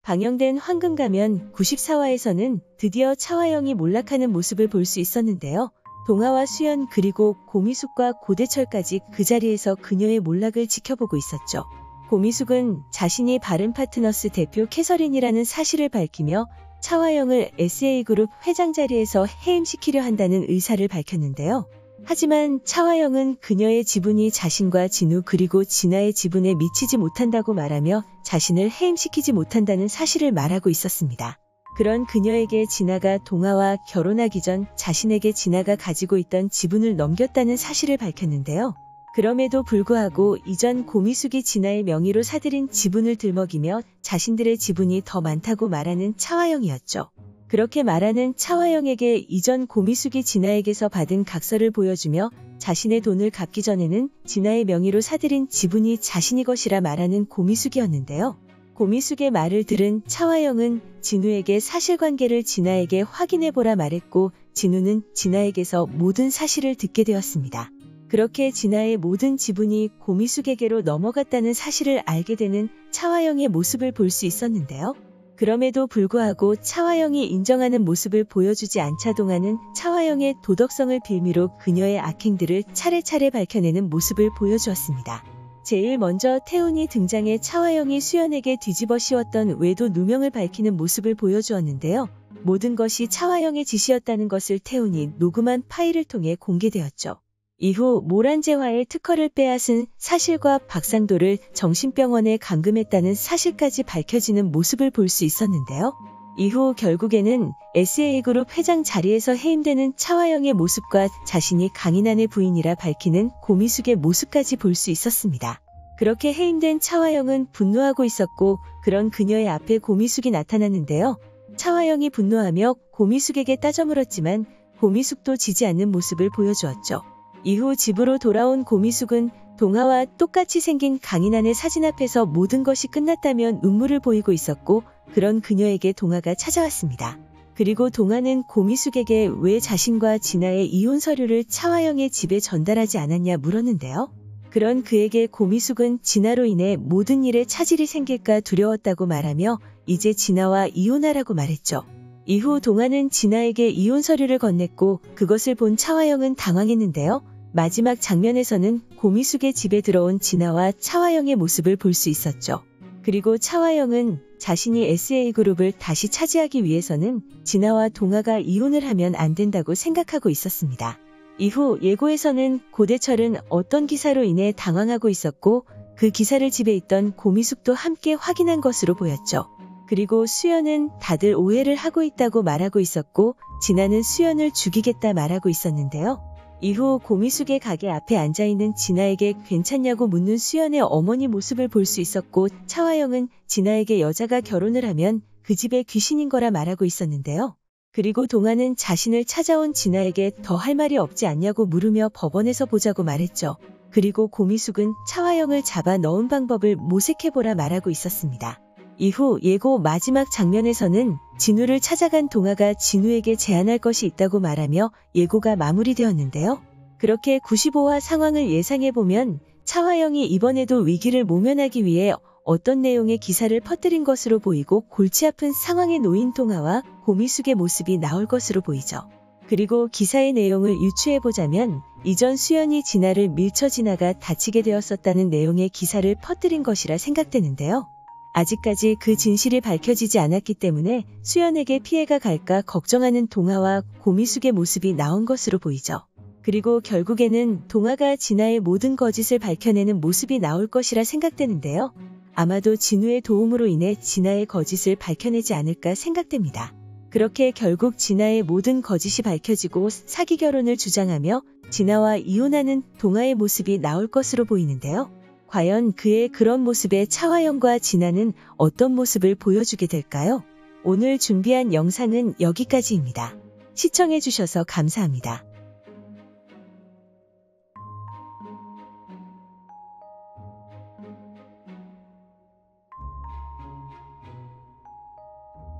방영된 황금가면 94화에서는 드디어 차화영이 몰락하는 모습을 볼 수 있었는데요. 동화와 수연 그리고 고미숙과 고대철까지 그 자리에서 그녀의 몰락을 지켜보고 있었죠. 고미숙은 자신이 바른파트너스 대표 캐서린이라는 사실을 밝히며 차화영을 SA그룹 회장 자리에서 해임시키려 한다는 의사를 밝혔는데요. 하지만 차화영은 그녀의 지분이 자신과 진우 그리고 진아의 지분에 미치지 못한다고 말하며 자신을 해임시키지 못한다는 사실을 말하고 있었습니다. 그런 그녀에게 진아가 동화와 결혼하기 전 자신에게 진아가 가지고 있던 지분을 넘겼다는 사실을 밝혔는데요. 그럼에도 불구하고 이전 고미숙이 진아의 명의로 사들인 지분을 들먹이며 자신들의 지분이 더 많다고 말하는 차화영이었죠. 그렇게 말하는 차화영에게 이전 고미숙이 진아에게서 받은 각서를 보여주며 자신의 돈을 갚기 전에는 진아의 명의로 사들인 지분이 자신의 것이라 말하는 고미숙이었는데요. 고미숙의 말을 들은 차화영은 진우에게 사실관계를 진아에게 확인해보라 말했고 진우는 진아에게서 모든 사실을 듣게 되었습니다. 그렇게 진아의 모든 지분이 고미숙에게로 넘어갔다는 사실을 알게 되는 차화영의 모습을 볼 수 있었는데요. 그럼에도 불구하고 차화영이 인정하는 모습을 보여주지 않자 동화는 차화영의 도덕성을 빌미로 그녀의 악행들을 차례차례 밝혀내는 모습을 보여주었습니다. 제일 먼저 태훈이 등장해 차화영이 수연에게 뒤집어 씌웠던 외도 누명을 밝히는 모습을 보여주었는데요. 모든 것이 차화영의 짓이었다는 것을 태훈이 녹음한 파일을 통해 공개되었죠. 이후 모란제화의 특허를 빼앗은 사실과 박상도를 정신병원에 감금했다는 사실까지 밝혀지는 모습을 볼 수 있었는데요. 이후 결국에는 SA그룹 회장 자리에서 해임되는 차화영의 모습과 자신이 강인한의 부인이라 밝히는 고미숙의 모습까지 볼 수 있었습니다. 그렇게 해임된 차화영은 분노하고 있었고 그런 그녀의 앞에 고미숙이 나타났는데요. 차화영이 분노하며 고미숙에게 따져 물었지만 고미숙도 지지 않는 모습을 보여주었죠. 이후 집으로 돌아온 고미숙은 동화와 똑같이 생긴 강인한의 사진 앞에서 모든 것이 끝났다며 눈물을 보이고 있었고 그런 그녀에게 동화가 찾아왔습니다. 그리고 동화는 고미숙에게 왜 자신과 진아의 이혼 서류를 차화영의 집에 전달하지 않았냐 물었는데요. 그런 그에게 고미숙은 진아로 인해 모든 일에 차질이 생길까 두려웠다고 말하며 이제 진아와 이혼하라고 말했죠. 이후 동화는 진아에게 이혼 서류를 건넸고 그것을 본 차화영은 당황했는데요. 마지막 장면에서는 고미숙의 집에 들어온 진아와 차화영의 모습을 볼 수 있었죠. 그리고 차화영은 자신이 SA그룹을 다시 차지하기 위해서는 진아와 동화가 이혼을 하면 안 된다고 생각하고 있었습니다. 이후 예고에서는 고대철은 어떤 기사로 인해 당황하고 있었고 그 기사를 집에 있던 고미숙도 함께 확인한 것으로 보였죠. 그리고 수연은 다들 오해를 하고 있다고 말하고 있었고 진아는 수연을 죽이겠다 말하고 있었는데요. 이후 고미숙의 가게 앞에 앉아있는 진아에게 괜찮냐고 묻는 수연의 어머니 모습을 볼 수 있었고 차화영은 진아에게 여자가 결혼을 하면 그 집에 귀신인 거라 말하고 있었는데요. 그리고 동화는 자신을 찾아온 진아에게 더 할 말이 없지 않냐고 물으며 법원에서 보자고 말했죠. 그리고 고미숙은 차화영을 잡아 넣은 방법을 모색해보라 말하고 있었습니다. 이후 예고 마지막 장면에서는 진우를 찾아간 동화가 진우에게 제안할 것이 있다고 말하며 예고가 마무리되었는데요. 그렇게 95화 상황을 예상해보면 차화영이 이번에도 위기를 모면하기 위해 어떤 내용의 기사를 퍼뜨린 것으로 보이고 골치 아픈 상황에 놓인 동화와 고미숙의 모습이 나올 것으로 보이죠. 그리고 기사의 내용을 유추해보자면 이전 수연이 진아를 밀쳐 진아가 다치게 되었었다는 내용의 기사를 퍼뜨린 것이라 생각되는데요. 아직까지 그 진실이 밝혀지지 않았기 때문에 수연에게 피해가 갈까 걱정하는 동화와 고미숙의 모습이 나온 것으로 보이죠. 그리고 결국에는 동화가 진아의 모든 거짓을 밝혀내는 모습이 나올 것이라 생각되는데요. 아마도 진우의 도움으로 인해 진아의 거짓을 밝혀내지 않을까 생각됩니다. 그렇게 결국 진아의 모든 거짓이 밝혀지고 사기 결혼을 주장하며 진아와 이혼하는 동화의 모습이 나올 것으로 보이는데요. 과연 그의 그런 모습에 차화영과 진아는 어떤 모습을 보여주게 될까요? 오늘 준비한 영상은 여기까지입니다. 시청해주셔서 감사합니다.